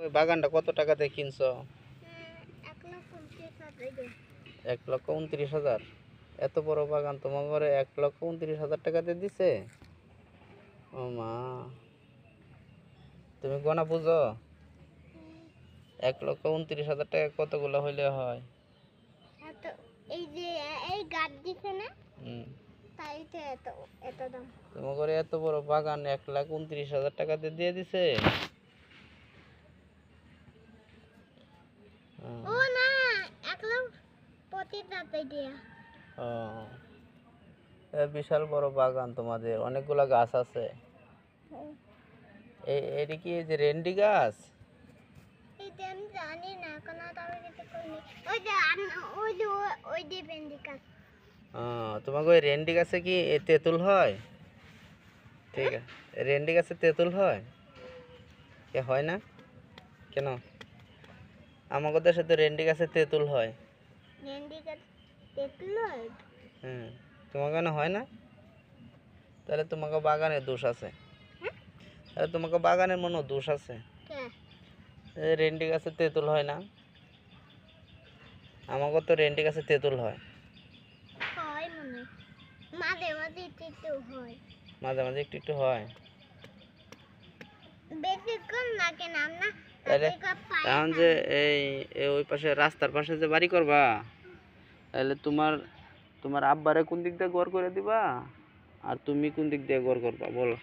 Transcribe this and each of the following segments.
ওই বাগানটা কত টাকাতে কিনছো? 1,29,000। এত বড় বাগান তোমার ঘরে 1,29,000 টাকাতে দিছে? ও মা, তুমি গোনা বুঝো? 1,29,000 টাকা কতগুলো হইলে হয়? এই যে এই গাছ দিছে না, তাই তো এত এত দাম। তোমার ঘরে এত বড় বাগান 1,29,000 টাকাতে দিয়ে দিছে? ও না, 1,25,000 দিয়া। ও, বিশাল বড় বাগান তোমাদের, অনেকগুলা গাছ আছে। এটা কি এই যে রেন্ডি গাছ? এইটা আমি জানি না, কেন তবে কিছু কইনি। ওই যে ভেন্ডি গাছ। তোমাকে ওই রেন্ডি গাছে কি তেঁতুল হয়? ঠিক আছে, রেন্ডি গাছে তেঁতুল হয়? এ হয় না কেন? আমাদের দেশে তো রেন্ডি গাছে তেঁতুল হয়। রেন্ডি গাছ তেঁতুল হয়? তোমার কেন হয় না? তাহলে তোমাকে বাগানের দোষ আছে। তাহলে তোমাকে বাগানের মনে দোষ আছে। রেন্ডি গাছে তেঁতুল হয় না? আমাকে তো রেন্ডি গাছে তেঁতুল হয়। মাঝে মাঝে একটু হয়। মাঝে মাঝে একটু একটু হয়। বেশিক্ষণ লাগে না না। তাহলে এখন যে এই ওই পাশে রাস্তার পাশে যে বাড়ি করবা, তাহলে তোমার আব্বারে কোন দিক দিয়ে ঘর করে দিবা আর তুমি কোন দিক দিয়ে ঘর করবা বলো?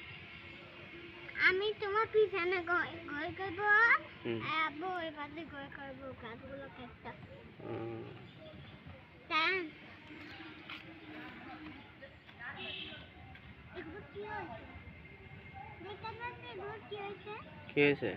আমি তোমার পিছনে ঘর করব, আব্বু ওই পাশে ঘর করব, গাছগুলো কাটতে। কি হয়েছে?